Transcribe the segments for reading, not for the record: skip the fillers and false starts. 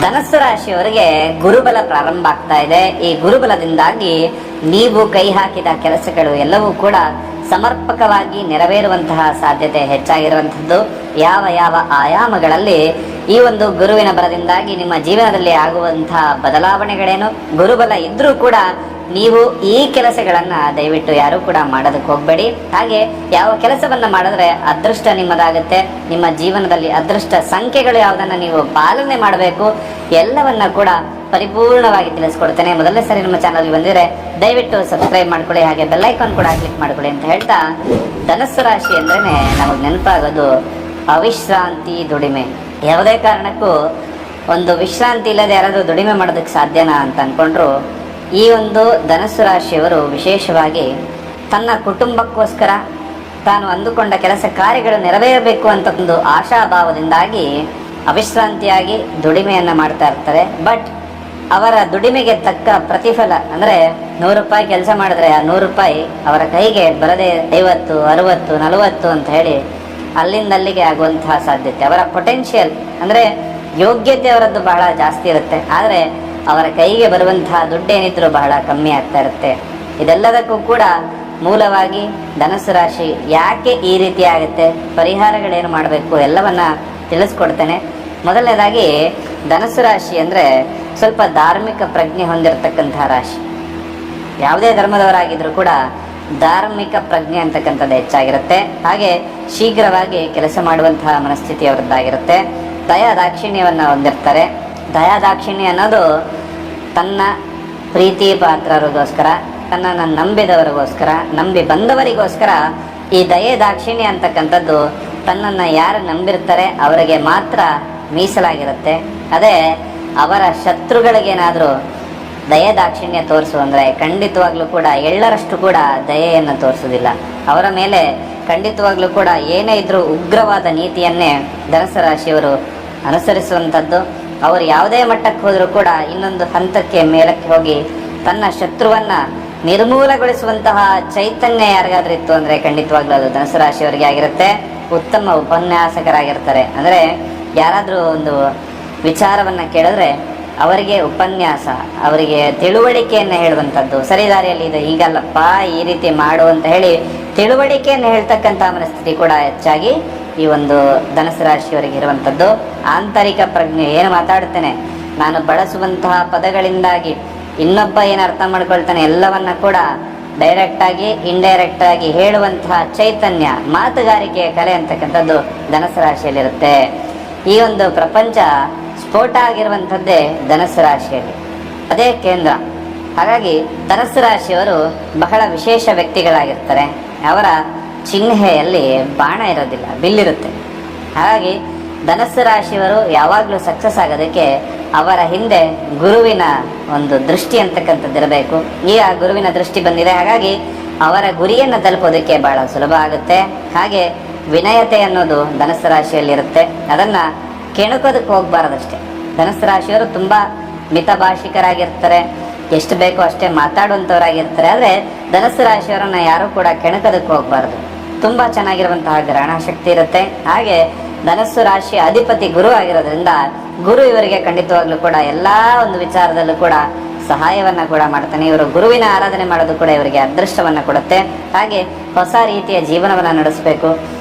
ಧನಸ್ಸು ರಾಶಿಯವರಿಗೆ ಗುರುಬಲ ಪ್ರಾರಂಭ ಆಗ್ತಾ ಇದೆ. ಈ ಗುರುಬಲದಿಂದಾಗಿ ನೀವು ಕೈ ಹಾಕಿದ ಕೆಲಸಗಳು ಎಲ್ಲವೂ ಕೂಡ ಸಮರ್ಪಕವಾಗಿ ನೆರವೇರುವಂತಹ ಸಾಧ್ಯತೆ ಹೆಚ್ಚಾಗಿರುವಂಥದ್ದು. ಯಾವ ಯಾವ ಆಯಾಮಗಳಲ್ಲಿ ಈ ಒಂದು ಗುರುವಿನ ಬಲದಿಂದಾಗಿ ನಿಮ್ಮ ಜೀವನದಲ್ಲಿ ಆಗುವಂತಹ ಬದಲಾವಣೆಗಳೇನು, ಗುರುಬಲ ಇದ್ರೂ ಕೂಡ ನೀವು ಈ ಕೆಲಸಗಳನ್ನ ದಯವಿಟ್ಟು ಯಾರು ಕೂಡ ಮಾಡೋದಕ್ಕೆ ಹೋಗಬೇಡಿ. ಹಾಗೆ ಯಾವ ಕೆಲಸವನ್ನ ಮಾಡಿದ್ರೆ ಅದೃಷ್ಟ ನಿಮ್ಮದಾಗುತ್ತೆ, ನಿಮ್ಮ ಜೀವನದಲ್ಲಿ ಅದೃಷ್ಟ ಸಂಖ್ಯೆಗಳು ಯಾವುದನ್ನ ನೀವು ಪಾಲನೆ ಮಾಡಬೇಕು ಎಲ್ಲವನ್ನ ಕೂಡ ಪರಿಪೂರ್ಣವಾಗಿ ತಿಳಿಸ್ಕೊಡ್ತೇನೆ. ಮೊದಲನೇ ಸರಿ ನಮ್ಮ ಚಾನಲ್ಗೆ ಬಂದಿದ್ರೆ ದಯವಿಟ್ಟು ಸಬ್ಸ್ಕ್ರೈಬ್ ಮಾಡ್ಕೊಳ್ಳಿ, ಹಾಗೆ ಬೆಲ್ ಐಕಾನ್ ಕೂಡ ಕ್ಲಿಕ್ ಮಾಡ್ಕೊಳ್ಳಿ ಅಂತ ಹೇಳ್ತಾ, ಧನಸ್ಸು ರಾಶಿ ಅಂದ್ರೇನೆ ನಮಗೆ ನೆನಪಾಗೋದು ಅವಿಶ್ರಾಂತಿ, ದುಡಿಮೆ. ಯಾವುದೇ ಕಾರಣಕ್ಕೂ ಒಂದು ವಿಶ್ರಾಂತಿ ಇಲ್ಲದೆ ಯಾರಾದರೂ ದುಡಿಮೆ ಮಾಡೋದಕ್ಕೆ ಸಾಧ್ಯನಾ ಅಂತ ಅನ್ಕೊಂಡ್ರು ಈ ಒಂದು ಧನಸ್ಸು ರಾಶಿಯವರು ವಿಶೇಷವಾಗಿ ತನ್ನ ಕುಟುಂಬಕ್ಕೋಸ್ಕರ ತಾನು ಅಂದುಕೊಂಡ ಕೆಲಸ ಕಾರ್ಯಗಳು ನೆರವೇರಬೇಕು ಅಂತ ಒಂದು ಆಶಾಭಾವದಿಂದಾಗಿ ಅವಿಶ್ರಾಂತಿಯಾಗಿ ದುಡಿಮೆಯನ್ನು ಮಾಡ್ತಾ ಇರ್ತಾರೆ. ಬಟ್ ಅವರ ದುಡಿಮೆಗೆ ತಕ್ಕ ಪ್ರತಿಫಲ ಅಂದರೆ 100 ರೂಪಾಯಿ ಕೆಲಸ ಮಾಡಿದ್ರೆ ಆ 100 ರೂಪಾಯಿ ಅವರ ಕೈಗೆ ಬರದೆ 50, 60, 40 ಅಂತ ಹೇಳಿ ಅಲ್ಲಿಂದ ಅಲ್ಲಿಗೆ ಆಗುವಂತಹ ಸಾಧ್ಯತೆ. ಅವರ ಪೊಟೆನ್ಷಿಯಲ್ ಅಂದರೆ ಯೋಗ್ಯತೆ ಅವರದ್ದು ಬಹಳ ಜಾಸ್ತಿ ಇರುತ್ತೆ, ಆದರೆ ಅವರ ಕೈಗೆ ಬರುವಂತಹ ದುಡ್ಡೇನಿದ್ರು ಬಹಳ ಕಮ್ಮಿ ಆಗ್ತಾ ಇರುತ್ತೆ. ಇದೆಲ್ಲದಕ್ಕೂ ಕೂಡ ಮೂಲವಾಗಿ ಧನಸ್ಸು ರಾಶಿ ಯಾಕೆ ಈ ರೀತಿ ಆಗುತ್ತೆ, ಪರಿಹಾರಗಳೇನು ಮಾಡಬೇಕು ಎಲ್ಲವನ್ನ ತಿಳಿಸ್ಕೊಡ್ತೇನೆ. ಮೊದಲನೇದಾಗಿ ಧನಸ್ಸು ರಾಶಿ ಅಂದರೆ ಸ್ವಲ್ಪ ಧಾರ್ಮಿಕ ಪ್ರಜ್ಞೆ ಹೊಂದಿರತಕ್ಕಂತಹ ರಾಶಿ. ಯಾವುದೇ ಧರ್ಮದವರಾಗಿದ್ರೂ ಕೂಡ ಧಾರ್ಮಿಕ ಪ್ರಜ್ಞೆ ಅಂತಕ್ಕಂಥದ್ದು ಹೆಚ್ಚಾಗಿರುತ್ತೆ. ಹಾಗೆ ಶೀಘ್ರವಾಗಿ ಕೆಲಸ ಮಾಡುವಂತಹ ಮನಸ್ಥಿತಿ ಅವರದ್ದಾಗಿರುತ್ತೆ. ದಯಾ ದಾಕ್ಷಿಣ್ಯವನ್ನು ಹೊಂದಿರ್ತಾರೆ. ದಯಾ ದಾಕ್ಷಿಣ್ಯ ಅನ್ನೋದು ತನ್ನ ಪ್ರೀತಿ ಪಾತ್ರರಿಗೋಸ್ಕರ, ತನ್ನನ್ನು ನಂಬಿದವರಿಗೋಸ್ಕರ, ನಂಬಿ ಬಂದವರಿಗೋಸ್ಕರ ಈ ದಯೆ ದಾಕ್ಷಿಣ್ಯ ಅಂತಕ್ಕಂಥದ್ದು ತನ್ನನ್ನು ಯಾರು ನಂಬಿರ್ತಾರೆ ಅವರಿಗೆ ಮಾತ್ರ ಮೀಸಲಾಗಿರುತ್ತೆ. ಅದೇ ಅವರ ಶತ್ರುಗಳಿಗೇನಾದರೂ ದಯೆ ದಾಕ್ಷಿಣ್ಯ ತೋರಿಸು ಅಂದರೆ ಖಂಡಿತವಾಗ್ಲೂ ಕೂಡ ಎಳ್ಳರಷ್ಟು ಕೂಡ ದಯೆಯನ್ನು ತೋರಿಸೋದಿಲ್ಲ. ಅವರ ಮೇಲೆ ಖಂಡಿತವಾಗ್ಲೂ ಕೂಡ ಏನೇ ಇದ್ರೂ ಉಗ್ರವಾದ ನೀತಿಯನ್ನೇ ಧನಸ್ಸು ರಾಶಿಯವರು ಅನುಸರಿಸುವಂಥದ್ದು. ಅವರು ಯಾವುದೇ ಮಟ್ಟಕ್ಕೆ ಹೋದರೂ ಕೂಡ ಇನ್ನೊಂದು ಹಂತಕ್ಕೆ ಮೇಲಕ್ಕೆ ಹೋಗಿ ತನ್ನ ಶತ್ರುವನ್ನು ನಿರ್ಮೂಲಗೊಳಿಸುವಂತಹ ಚೈತನ್ಯ ಯಾರಿಗಾದ್ರೂ ಇತ್ತು ಅಂದರೆ ಖಂಡಿತವಾಗ್ಲೂ ಅದು ಧನಸ್ಸು ರಾಶಿಯವರಿಗೆ ಆಗಿರುತ್ತೆ. ಉತ್ತಮ ಉಪನ್ಯಾಸಕರಾಗಿರ್ತಾರೆ. ಅಂದರೆ ಯಾರಾದರೂ ಒಂದು ವಿಚಾರವನ್ನು ಕೇಳಿದ್ರೆ ಅವರಿಗೆ ಉಪನ್ಯಾಸ, ಅವರಿಗೆ ತಿಳುವಳಿಕೆಯನ್ನು ಹೇಳುವಂಥದ್ದು, ಸರಿದಾರಿಯಲ್ಲಿ ಇದು ಹೀಗಲ್ಲಪ್ಪ ಈ ರೀತಿ ಮಾಡು ಅಂತ ಹೇಳಿ ತಿಳುವಳಿಕೆಯನ್ನು ಹೇಳ್ತಕ್ಕಂಥ ಮನಸ್ಥಿತಿ ಕೂಡ ಹೆಚ್ಚಾಗಿ ಈ ಒಂದು ಧನಸ್ಸು ರಾಶಿಯವರಿಗೆ ಇರುವಂಥದ್ದು. ಆಂತರಿಕ ಪ್ರಜ್ಞೆ, ಏನು ಮಾತಾಡ್ತೇನೆ ನಾನು ಬಳಸುವಂತಹ ಪದಗಳಿಂದಾಗಿ ಇನ್ನೊಬ್ಬ ಏನು ಅರ್ಥ ಮಾಡ್ಕೊಳ್ತಾನೆ ಎಲ್ಲವನ್ನ ಕೂಡ ಡೈರೆಕ್ಟಾಗಿ ಇಂಡೈರೆಕ್ಟಾಗಿ ಹೇಳುವಂತಹ ಚೈತನ್ಯ, ಮಾತುಗಾರಿಕೆಯ ಕಲೆ ಅಂತಕ್ಕಂಥದ್ದು ಧನಸ್ಸು ರಾಶಿಯಲ್ಲಿರುತ್ತೆ. ಈ ಒಂದು ಪ್ರಪಂಚ ಸ್ಫೋಟ ಆಗಿರುವಂಥದ್ದೇ ಧನಸ್ಸು ರಾಶಿಯಲ್ಲಿ, ಅದೇ ಕೇಂದ್ರ. ಹಾಗಾಗಿ ಧನಸ್ಸು ರಾಶಿಯವರು ಬಹಳ ವಿಶೇಷ ವ್ಯಕ್ತಿಗಳಾಗಿರ್ತಾರೆ. ಅವರ ಚಿಹ್ನೆಯಲ್ಲಿ ಬಾಣ ಇರೋದಿಲ್ಲ, ಬಿಲ್ಲಿರುತ್ತೆ. ಹಾಗಾಗಿ ಧನಸ್ಸು ರಾಶಿಯವರು ಯಾವಾಗಲೂ ಸಕ್ಸಸ್ ಆಗೋದಕ್ಕೆ ಅವರ ಹಿಂದೆ ಗುರುವಿನ ಒಂದು ದೃಷ್ಟಿ ಅಂತಕ್ಕಂಥದ್ದು ಇರಬೇಕು. ಈಗ ಗುರುವಿನ ದೃಷ್ಟಿ ಬಂದಿದೆ, ಹಾಗಾಗಿ ಅವರ ಗುರಿಯನ್ನು ತಲುಪೋದಕ್ಕೆ ಬಹಳ ಸುಲಭ ಆಗುತ್ತೆ. ಹಾಗೆ ವಿನಯತೆ ಅನ್ನೋದು ಧನಸ್ಸು ರಾಶಿಯಲ್ಲಿರುತ್ತೆ, ಅದನ್ನು ಕೆಣಕೋದಕ್ಕೆ ಹೋಗಬಾರದಷ್ಟೇ. ಧನಸ್ಸು ರಾಶಿಯವರು ತುಂಬ ಮಿತಭಾಷಿಕರಾಗಿರ್ತಾರೆ, ಎಷ್ಟು ಬೇಕೋ ಅಷ್ಟೇ ಮಾತಾಡುವಂಥವರಾಗಿರ್ತಾರೆ. ಆದರೆ ಧನಸ್ಸು ರಾಶಿಯವರನ್ನು ಯಾರೂ ಕೂಡ ಕೆಣಕೋದಕ್ಕೆ ಹೋಗಬಾರ್ದು. ತುಂಬ ಚೆನ್ನಾಗಿರುವಂತಹ ಗ್ರಹಣ ಶಕ್ತಿ ಇರುತ್ತೆ. ಹಾಗೆ ಧನಸ್ಸು ರಾಶಿಯ ಅಧಿಪತಿ ಗುರು ಆಗಿರೋದ್ರಿಂದ ಗುರು ಇವರಿಗೆ ಖಂಡಿತವಾಗ್ಲೂ ಕೂಡ ಎಲ್ಲ ಒಂದು ವಿಚಾರದಲ್ಲೂ ಕೂಡ ಸಹಾಯವನ್ನು ಕೂಡ ಮಾಡ್ತಾನೆ. ಇವರು ಗುರುವಿನ ಆರಾಧನೆ ಮಾಡೋದು ಕೂಡ ಇವರಿಗೆ ಅದೃಷ್ಟವನ್ನು ಕೊಡುತ್ತೆ. ಹಾಗೆ ಹೊಸ ರೀತಿಯ ಜೀವನವನ್ನು ನಡೆಸಬೇಕು.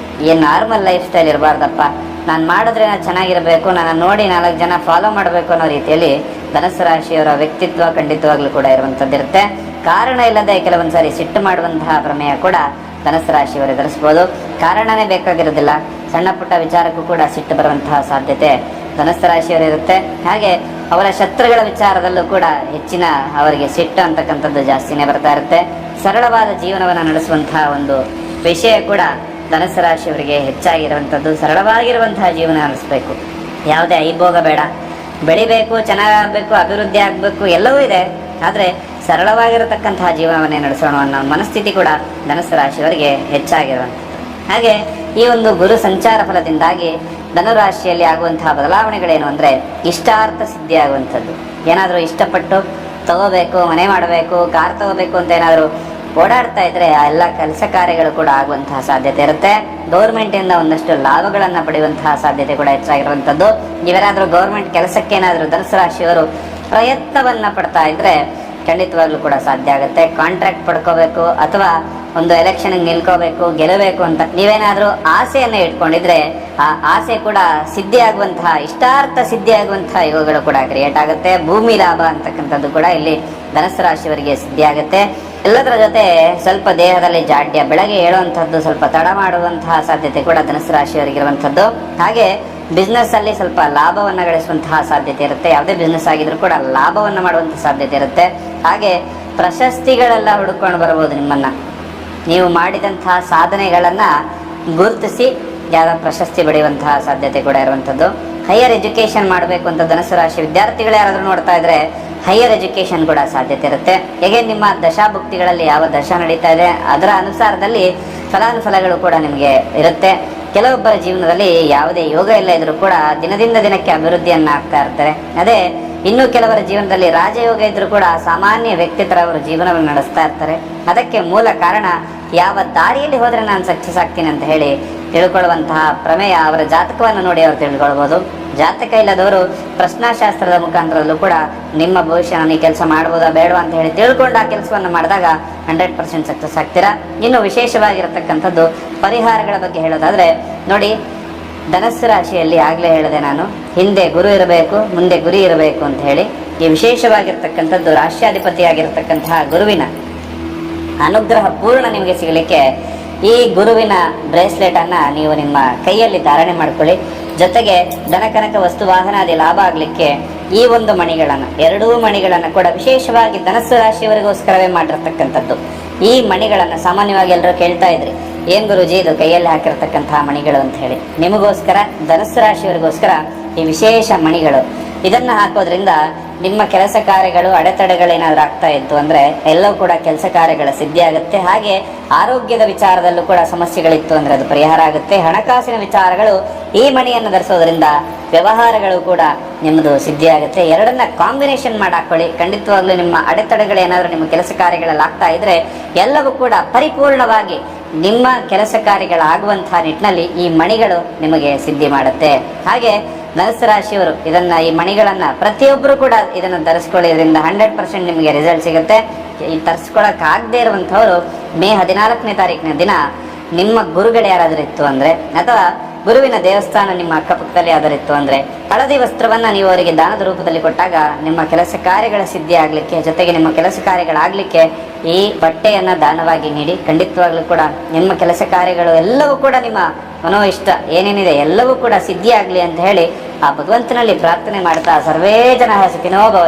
ಏನು ನಾರ್ಮಲ್ ಲೈಫ್ ಸ್ಟೈಲ್ ಇರಬಾರ್ದಪ್ಪ, ನಾನು ಮಾಡಿದ್ರೆ ನಾನು ಚೆನ್ನಾಗಿರಬೇಕು, ನನ್ನ ನೋಡಿ 4 ಜನ ಫಾಲೋ ಮಾಡಬೇಕು ಅನ್ನೋ ರೀತಿಯಲ್ಲಿ ಧನಸ್ಸು ರಾಶಿಯವರ ವ್ಯಕ್ತಿತ್ವ ಖಂಡಿತವಾಗ್ಲೂ ಕೂಡ ಇರುವಂಥದ್ದಿರುತ್ತೆ. ಕಾರಣ ಇಲ್ಲದೆ ಕೆಲವೊಂದು ಸಾರಿ ಸಿಟ್ಟು ಮಾಡುವಂತಹ ಪ್ರಮೇಯ ಕೂಡ ಧನಸ್ಸು ರಾಶಿಯವರು ಎದುರಿಸ್ಬೋದು. ಕಾರಣನೇ ಬೇಕಾಗಿರೋದಿಲ್ಲ, ಸಣ್ಣ ಪುಟ್ಟ ವಿಚಾರಕ್ಕೂ ಕೂಡ ಸಿಟ್ಟು ಬರುವಂತಹ ಸಾಧ್ಯತೆ ಧನಸ್ಸು ರಾಶಿಯವರು ಇರುತ್ತೆ. ಹಾಗೆ ಅವರ ಶತ್ರುಗಳ ವಿಚಾರದಲ್ಲೂ ಕೂಡ ಹೆಚ್ಚಿನ ಅವರಿಗೆ ಸಿಟ್ಟು ಅಂತಕ್ಕಂಥದ್ದು ಜಾಸ್ತಿನೇ ಬರ್ತಾ ಇರುತ್ತೆ. ಸರಳವಾದ ಜೀವನವನ್ನು ನಡೆಸುವಂತಹ ಒಂದು ವಿಷಯ ಕೂಡ ಧನಸ್ಸು ರಾಶಿಯವರಿಗೆ ಹೆಚ್ಚಾಗಿರುವಂಥದ್ದು. ಸರಳವಾಗಿರುವಂತಹ ಜೀವನ ನಡೆಸಬೇಕು, ಯಾವುದೇ ಐಭೋಗ ಬೇಡ. ಬೆಳಿಬೇಕು, ಚೆನ್ನಾಗಬೇಕು, ಅಭಿವೃದ್ಧಿ ಆಗಬೇಕು ಎಲ್ಲವೂ ಇದೆ, ಆದರೆ ಸರಳವಾಗಿರತಕ್ಕಂತಹ ಜೀವನವನ್ನೇ ನಡೆಸೋಣ ಅನ್ನೋ ಮನಸ್ಥಿತಿ ಕೂಡ ಧನಸ್ಸು ರಾಶಿಯವರಿಗೆ ಹೆಚ್ಚಾಗಿರುವಂಥದ್ದು. ಹಾಗೆ ಈ ಒಂದು ಗುರು ಸಂಚಾರ ಫಲದಿಂದಾಗಿ ಧನುರಾಶಿಯಲ್ಲಿ ಆಗುವಂತಹ ಬದಲಾವಣೆಗಳೇನು ಅಂದರೆ ಇಷ್ಟಾರ್ಥ ಸಿದ್ಧಿ ಆಗುವಂಥದ್ದು. ಏನಾದರೂ ಇಷ್ಟಪಟ್ಟು ತಗೋಬೇಕು, ಮನೆ ಮಾಡಬೇಕು, ಕಾರ್ ತಗೋಬೇಕು ಅಂತ ಏನಾದರೂ ಓಡಾಡ್ತಾ ಇದ್ರೆ ಆ ಎಲ್ಲ ಕೆಲಸ ಕಾರ್ಯಗಳು ಕೂಡ ಆಗುವಂತಹ ಸಾಧ್ಯತೆ ಇರುತ್ತೆ. ಗೌರ್ಮೆಂಟ್ ಇಂದ ಒಂದಷ್ಟು ಲಾಭಗಳನ್ನ ಪಡೆಯುವಂತಹ ಸಾಧ್ಯತೆ ಕೂಡ ಹೆಚ್ಚಾಗಿರುವಂತದ್ದು. ನೀವೇನಾದ್ರೂ ಗೌರ್ಮೆಂಟ್ ಕೆಲಸಕ್ಕೇನಾದ್ರೂ ಧನುಸು ರಾಶಿಯವರು ಪ್ರಯತ್ನವನ್ನ ಪಡ್ತಾ ಇದ್ರೆ ಖಂಡಿತವಾಗ್ಲೂ ಕೂಡ ಸಾಧ್ಯ ಆಗುತ್ತೆ. ಕಾಂಟ್ರಾಕ್ಟ್ ಪಡ್ಕೋಬೇಕು ಅಥವಾ ಒಂದು ಎಲೆಕ್ಷನ್ ನಿಲ್ಕೋಬೇಕು, ಗೆಲ್ಲಬೇಕು ಅಂತ ನೀವೇನಾದ್ರೂ ಆಸೆಯನ್ನ ಇಟ್ಕೊಂಡಿದ್ರೆ ಆ ಆಸೆ ಕೂಡ ಸಿದ್ಧಿ ಆಗುವಂತಹ, ಇಷ್ಟಾರ್ಥ ಸಿದ್ಧಿ ಆಗುವಂತಹ ಯೋಗಗಳು ಕೂಡ ಕ್ರಿಯೇಟ್ ಆಗುತ್ತೆ. ಭೂಮಿ ಲಾಭ ಅಂತಕ್ಕಂಥದ್ದು ಕೂಡ ಇಲ್ಲಿ ಧನುಸು ರಾಶಿಯವರಿಗೆ ಸಿದ್ಧಿ ಆಗುತ್ತೆ. ಎಲ್ಲದರ ಜೊತೆ ಸ್ವಲ್ಪ ದೇಹದಲ್ಲಿ ಜಾಡ್ಯ, ಬೆಳಗ್ಗೆ ಹೇಳುವಂತಹದ್ದು ಸ್ವಲ್ಪ ತಡ ಮಾಡುವಂತಹ ಸಾಧ್ಯತೆ ಕೂಡ ಧನುಸು ರಾಶಿಯವರಿಗಿರುವಂತದ್ದು. ಹಾಗೆ ಬಿಸ್ನೆಸ್ ಅಲ್ಲಿ ಸ್ವಲ್ಪ ಲಾಭವನ್ನ ಗಳಿಸುವಂತಹ ಸಾಧ್ಯತೆ ಇರುತ್ತೆ. ಯಾವುದೇ ಬಿಸ್ನೆಸ್ ಆಗಿದ್ರು ಕೂಡ ಲಾಭವನ್ನ ಮಾಡುವಂತಹ ಸಾಧ್ಯತೆ ಇರುತ್ತೆ. ಹಾಗೆ ಪ್ರಶಸ್ತಿಗಳೆಲ್ಲ ಹುಡುಕೊಂಡು ಬರಬಹುದು. ನಿಮ್ಮನ್ನ ನೀವು ಮಾಡಿದಂತಹ ಸಾಧನೆಗಳನ್ನ ಗುರುತಿಸಿ ಯಾವ ಪ್ರಶಸ್ತಿ ಪಡೆಯುವಂತಹ ಸಾಧ್ಯತೆ ಕೂಡ ಇರುವಂತದ್ದು. ಹೈಯರ್ ಎಜುಕೇಶನ್ ಮಾಡಬೇಕು ಅಂತ ಧನುಸು ರಾಶಿ ವಿದ್ಯಾರ್ಥಿಗಳು ಯಾರಾದ್ರೂ ನೋಡ್ತಾ ಇದ್ರೆ ಹೈಯರ್ ಎಜುಕೇಶನ್ ಕೂಡ ಸಾಧ್ಯತೆ ಇರುತ್ತೆ. ಹೇಗೆ ನಿಮ್ಮ ದಶಾಭುಕ್ತಿಗಳಲ್ಲಿ ಯಾವ ದಶಾ ನಡೀತಾ ಇದೆ ಅದರ ಅನುಸಾರದಲ್ಲಿ ಫಲಾನುಫಲಗಳು ಕೂಡ ನಿಮಗೆ ಇರುತ್ತೆ. ಕೆಲವೊಬ್ಬರ ಜೀವನದಲ್ಲಿ ಯಾವುದೇ ಯೋಗ ಇಲ್ಲ ಇದ್ರೂ ಕೂಡ ದಿನದಿಂದ ದಿನಕ್ಕೆ ಅಭಿವೃದ್ಧಿಯನ್ನ ಆಗ್ತಾ ಇರ್ತಾರೆ. ಅದೇ ಇನ್ನು ಕೆಲವರ ಜೀವನದಲ್ಲಿ ರಾಜಯೋಗ ಇದ್ರೂ ಕೂಡ ಸಾಮಾನ್ಯ ವ್ಯಕ್ತಿ ತರ ಅವರು ಜೀವನವನ್ನು ನಡೆಸ್ತಾ ಇರ್ತಾರೆ. ಅದಕ್ಕೆ ಮೂಲ ಕಾರಣ ಯಾವ ದಾರಿಯಲ್ಲಿ ಹೋದ್ರೆ ನಾನು ಸಕ್ಸಸ್ ಆಗ್ತೀನಿ ಅಂತ ಹೇಳಿ ತಿಳ್ಕೊಳ್ಳುವಂತಹ ಪ್ರಮೇಯ ಅವರ ಜಾತಕವನ್ನು ನೋಡಿ ಅವರು ತಿಳ್ಕೊಳ್ಬಹುದು. ಜಾತಕ ಇಲ್ಲದವರು ಪ್ರಶ್ನಾಶಾಸ್ತ್ರದ ಮುಖಾಂತರದಲ್ಲೂ ಕೂಡ ನಿಮ್ಮ ಭವಿಷ್ಯ ನಾನು ಈ ಕೆಲಸ ಮಾಡ್ಬೋದಾ ಬೇಡವಾ ಅಂತ ಹೇಳಿ ತಿಳ್ಕೊಂಡು ಆ ಕೆಲಸವನ್ನು ಮಾಡಿದಾಗ 100% ಸಕ್ಸಸ್ ಆಗ್ತೀರಾ. ಇನ್ನು ವಿಶೇಷವಾಗಿರತಕ್ಕಂಥದ್ದು ಪರಿಹಾರಗಳ ಬಗ್ಗೆ ಹೇಳೋದಾದ್ರೆ ನೋಡಿ, ಧನಸ್ಸು ರಾಶಿಯಲ್ಲಿ ಆಗ್ಲೇ ಹೇಳಿದೆ ನಾನು, ಹಿಂದೆ ಗುರು ಇರಬೇಕು ಮುಂದೆ ಗುರಿ ಇರಬೇಕು ಅಂತ ಹೇಳಿ. ಈ ವಿಶೇಷವಾಗಿರ್ತಕ್ಕಂಥದ್ದು ರಾಷ್ಟ್ರಾಧಿಪತಿಯಾಗಿರ್ತಕ್ಕಂತಹ ಗುರುವಿನ ಅನುಗ್ರಹ ಪೂರ್ಣ ನಿಮಗೆ ಸಿಗಲಿಕ್ಕೆ ಈ ಗುರುವಿನ ಬ್ರೇಸ್ಲೆಟ್ ಅನ್ನ ನೀವು ನಿಮ್ಮ ಕೈಯಲ್ಲಿ ಧಾರಣೆ ಮಾಡ್ಕೊಳ್ಳಿ. ಜೊತೆಗೆ ಧನಕನಕ ವಸ್ತು ವಾಹನಾದಿ ಲಾಭ ಆಗ್ಲಿಕ್ಕೆ ಈ ಒಂದು ಮಣಿಗಳನ್ನ, ಎರಡೂ ಮಣಿಗಳನ್ನ ಕೂಡ ವಿಶೇಷವಾಗಿ ಧನಸ್ಸು ರಾಶಿಯವರಿಗೋಸ್ಕರವೇ ಮಾಡಿರ್ತಕ್ಕಂಥದ್ದು. ಈ ಮಣಿಗಳನ್ನ ಸಾಮಾನ್ಯವಾಗಿ ಎಲ್ಲರೂ ಕೇಳ್ತಾ ಇದ್ರಿ, ಏನ್ ಗುರುಜಿ ಇದು ಕೈಯಲ್ಲಿ ಹಾಕಿರ್ತಕ್ಕಂತಹ ಮಣಿಗಳು ಅಂತ ಹೇಳಿ. ನಿಮಗೋಸ್ಕರ ಧನಸ್ಸು ರಾಶಿಯವರಿಗೋಸ್ಕರ ಈ ವಿಶೇಷ ಮಣಿಗಳು. ಇದನ್ನ ಹಾಕೋದ್ರಿಂದ ನಿಮ್ಮ ಕೆಲಸ ಕಾರ್ಯಗಳು ಅಡೆತಡೆಗಳೇನಾದ್ರೂ ಆಗ್ತಾ ಇತ್ತು ಅಂದ್ರೆ ಎಲ್ಲವೂ ಕೂಡ ಕೆಲಸ ಕಾರ್ಯಗಳ ಸಿದ್ಧಿ ಆಗುತ್ತೆ. ಹಾಗೆ ಆರೋಗ್ಯದ ವಿಚಾರದಲ್ಲೂ ಕೂಡ ಸಮಸ್ಯೆಗಳಿತ್ತು ಅಂದ್ರೆ ಅದು ಪರಿಹಾರ ಆಗುತ್ತೆ. ಹಣಕಾಸಿನ ವಿಚಾರಗಳು ಈ ಮಣಿಯನ್ನು ಧರಿಸೋದ್ರಿಂದ ವ್ಯವಹಾರಗಳು ಕೂಡ ನಿಮ್ಮದು ಸಿದ್ಧಿ ಆಗುತ್ತೆ. ಎರಡನ್ನ ಕಾಂಬಿನೇಷನ್ ಮಾಡಿ ಹಾಕೊಳ್ಳಿ. ಖಂಡಿತವಾಗ್ಲೂ ನಿಮ್ಮ ಅಡೆತಡೆಗಳೇನಾದ್ರೂ ನಿಮ್ಮ ಕೆಲಸ ಕಾರ್ಯಗಳಲ್ಲಿ ಆಗ್ತಾ ಇದ್ರೆ ಎಲ್ಲವೂ ಕೂಡ ಪರಿಪೂರ್ಣವಾಗಿ ನಿಮ್ಮ ಕೆಲಸ ಕಾರ್ಯಗಳಾಗುವಂತಹ ನಿಟ್ಟಿನಲ್ಲಿ ಈ ಮಣಿಗಳು ನಿಮಗೆ ಸಿದ್ಧಿ ಮಾಡುತ್ತೆ. ಹಾಗೆ ಧನುಸ್ಸು ರಾಶಿಯವರು ಈ ಮಣಿಗಳನ್ನ ಪ್ರತಿಯೊಬ್ಬರು ಕೂಡ ಇದನ್ನು ಧರಿಸ್ಕೊಳ್ಳೋದ್ರಿಂದ 100% ನಿಮಗೆ ರಿಸಲ್ಟ್ ಸಿಗುತ್ತೆ. ಈ ತರಿಸ್ಕೊಳಕ್ ಆಗದೆ ಇರುವಂತಹವರು ಮೇ 14ನೇ ತಾರೀಕಿನ ದಿನ ನಿಮ್ಮ ಗುರುಗಳು ಯಾರಾದ್ರೂ ಇತ್ತು ಅಂದ್ರೆ ಅಥವಾ ಗುರುವಿನ ದೇವಸ್ಥಾನ ನಿಮ್ಮ ಅಕ್ಕಪಕ್ಕದಲ್ಲಿ ಯಾವ್ದಾರು ಇತ್ತು ಅಂದ್ರೆ ಹಳದಿ ವಸ್ತ್ರವನ್ನ ನೀವು ಅವರಿಗೆ ದಾನದ ರೂಪದಲ್ಲಿ ಕೊಟ್ಟಾಗ ನಿಮ್ಮ ಕೆಲಸ ಕಾರ್ಯಗಳ ಸಿದ್ಧಿ ಆಗ್ಲಿಕ್ಕೆ, ಜೊತೆಗೆ ನಿಮ್ಮ ಕೆಲಸ ಕಾರ್ಯಗಳಾಗ್ಲಿಕ್ಕೆ ಈ ಬಟ್ಟೆಯನ್ನ ದಾನವಾಗಿ ನೀಡಿ. ಖಂಡಿತವಾಗ್ಲೂ ಕೂಡ ನಿಮ್ಮ ಕೆಲಸ ಕಾರ್ಯಗಳು ಎಲ್ಲವೂ ಕೂಡ ನಿಮ್ಮ ಮನೋ ಇಷ್ಟ ಏನೇನಿದೆ ಎಲ್ಲವೂ ಕೂಡ ಸಿದ್ಧಿ ಆಗ್ಲಿ ಅಂತ ಹೇಳಿ ಆ ಭಗವಂತನಲ್ಲಿ ಪ್ರಾರ್ಥನೆ ಮಾಡ್ತಾ ಸರ್ವೇ ಜನ ಸುಖಿನೋ ಭವಂತು.